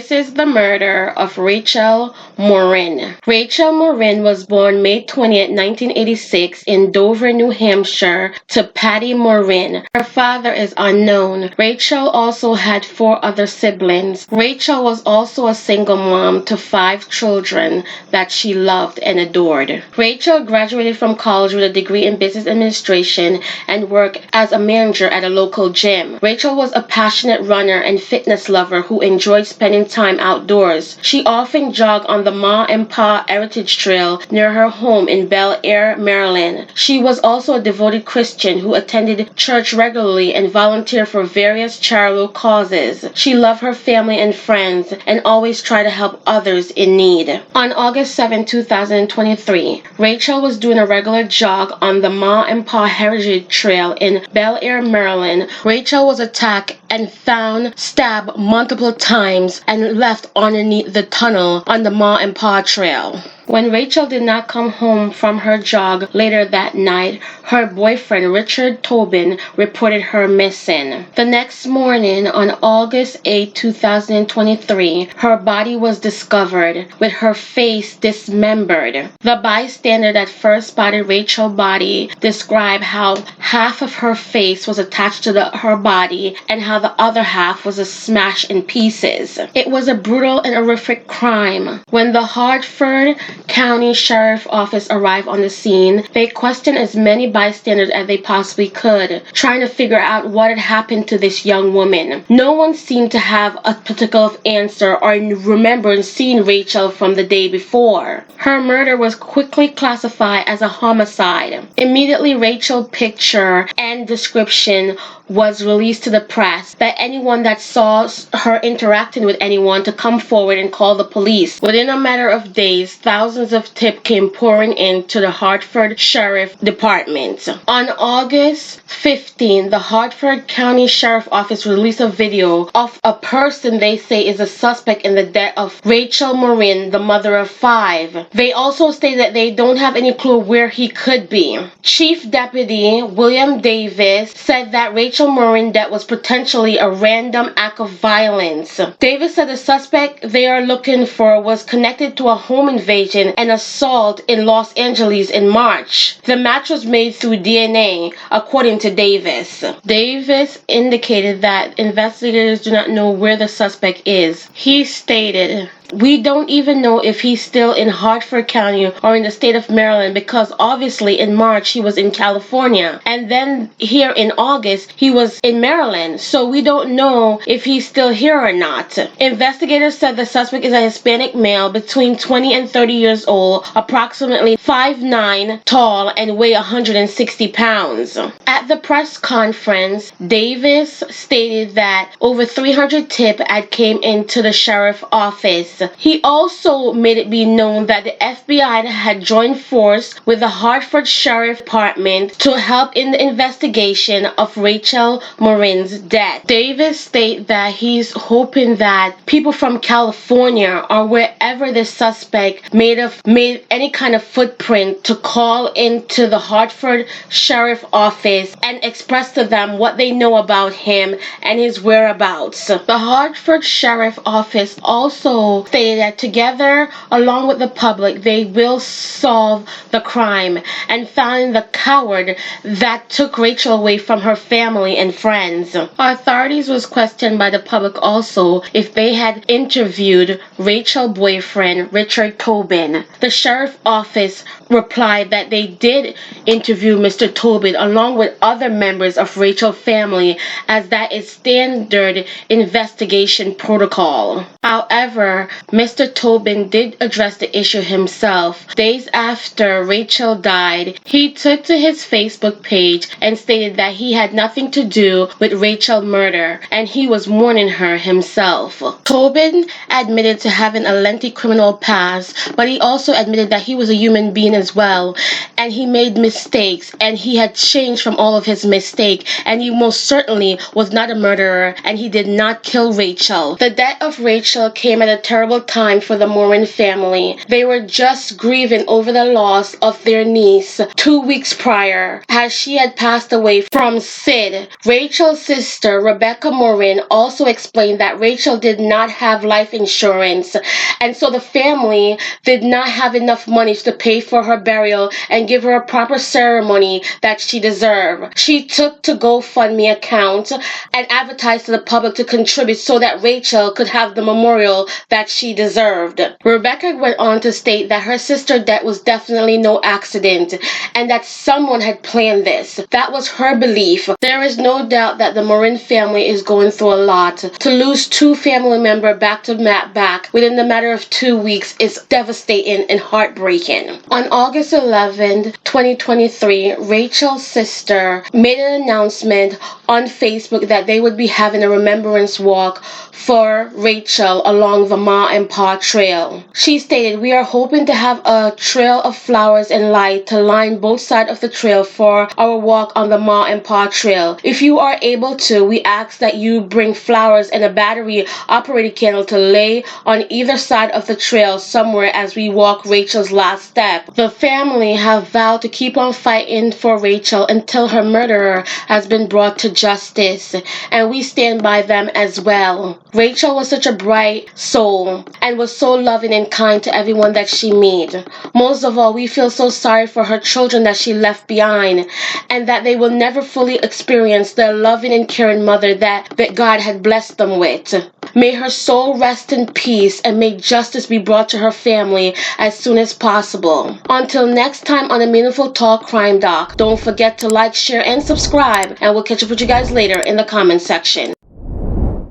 This is the murder of Rachel Morin. Rachel Morin was born May 20th, 1986 in Dover, New Hampshire to Patty Morin. Her father is unknown. Rachel also had 4 other siblings. Rachel was also a single mom to 5 children that she loved and adored. Rachel graduated from college with a degree in business administration and worked as a manager at a local gym. Rachel was a passionate runner and fitness lover who enjoyed spending time outdoors. She often jogged on the Ma and Pa Heritage Trail near her home in Bel Air, Maryland. She was also a devoted Christian who attended church regularly and volunteered for various charitable causes. She loved her family and friends and always tried to help others in need. On August 7, 2023, Rachel was doing a regular jog on the Ma and Pa Heritage Trail in Bel Air, Maryland. Rachel was attacked and found stabbed multiple times and left underneath the tunnel on the Ma and Pa Trail. When Rachel did not come home from her jog later that night, her boyfriend Richard Tobin reported her missing. The next morning, on August 8, 2023, her body was discovered with her face dismembered. The bystander that first spotted Rachel's body described how half of her face was attached to her body and how the other half was smashed in pieces. It was a brutal and horrific crime. When the Hartford County Sheriff Office arrived on the scene, they questioned as many bystanders as they possibly could, trying to figure out what had happened to this young woman. No one seemed to have a particular answer or remember seeing Rachel from the day before. Her murder was quickly classified as a homicide. Immediately, Rachel's picture and description was released to the press, that anyone that saw her interacting with anyone to come forward and call the police. Within a matter of days, thousands of tips came pouring into the Hartford Sheriff Department. On August 15, the Hartford County Sheriff Office released a video of a person they say is a suspect in the death of Rachel Morin, the mother of 5. They also say that they don't have any clue where he could be. Chief Deputy William Davis said that Rachel Morin's death was potentially a random act of violence. Davis said the suspect they are looking for was connected to a home invasion and assault in Los Angeles in March. The match was made through DNA, according to Davis. Davis indicated that investigators do not know where the suspect is. He stated, "We don't even know if he's still in Hartford County or in the state of Maryland because obviously in March he was in California and then here in August he was in Maryland, so we don't know if he's still here or not." Investigators said the suspect is a Hispanic male between 20 and 30 years old, approximately 5'9" tall and weigh 160 pounds. At the press conference, Davis stated that over 300 tips had came into the sheriff's office. He also made it be known that the FBI had joined force with the Hartford Sheriff Department to help in the investigation of Rachel Morin's death. Davis stated that he's hoping that people from California or wherever the suspect made any kind of footprint to call into the Hartford Sheriff Office and express to them what they know about him and his whereabouts. The Hartford Sheriff Office also stated that together, along with the public, they will solve the crime and find the coward that took Rachel away from her family and friends. Authorities was questioned by the public also if they had interviewed Rachel's boyfriend, Richard Tobin. The sheriff office replied that they did interview Mr. Tobin along with other members of Rachel's family, as that is standard investigation protocol. However, Mr. Tobin did address the issue himself. Days after Rachel died, he took to his Facebook page and stated that he had nothing to do with Rachel's murder and he was mourning her himself. Tobin admitted to having a lengthy criminal past, but he also admitted that he was a human being as well and he made mistakes, and he had changed from all of his mistakes, and he most certainly was not a murderer, and he did not kill Rachel. The death of Rachel came at a terrible time for the Morin family. They were just grieving over the loss of their niece 2 weeks prior, as she had passed away from SID. Rachel's sister, Rebecca Morin, also explained that Rachel did not have life insurance, and so the family did not have enough money to pay for her burial and give her a proper ceremony that she deserved. She took to GoFundMe account and advertised to the public to contribute so that Rachel could have the memorial that she deserved. Rebecca went on to state that her sister's death was definitely no accident and that someone had planned this. That was her belief. There is no doubt that the Morin family is going through a lot. To lose 2 family members back to back within the matter of 2 weeks is devastating and heartbreaking. On August 11, 2023, Rachel's sister made an announcement on Facebook that they would be having a remembrance walk for Rachel along the Ma and Pa Trail. She stated, "We are hoping to have a trail of flowers and light to line both sides of the trail for our walk on the Ma and Pa Trail. If you are able to, we ask that you bring flowers and a battery-operated candle to lay on either side of the trail somewhere as we walk Rachel's last step." The family have vowed to keep on fighting for Rachel until her murderer has been brought to justice, and we stand by them as well. Rachel was such a bright soul and was so loving and kind to everyone that she met. Most of all, we feel so sorry for her children that she left behind, and that they will never fully experience the loving and caring mother that God had blessed them with. May her soul rest in peace, and may justice be brought to her family as soon as possible. Until next time on the Meaningful Talk Crime Doc, don't forget to like, share, and subscribe, and we'll catch up with you guys later in the comment section.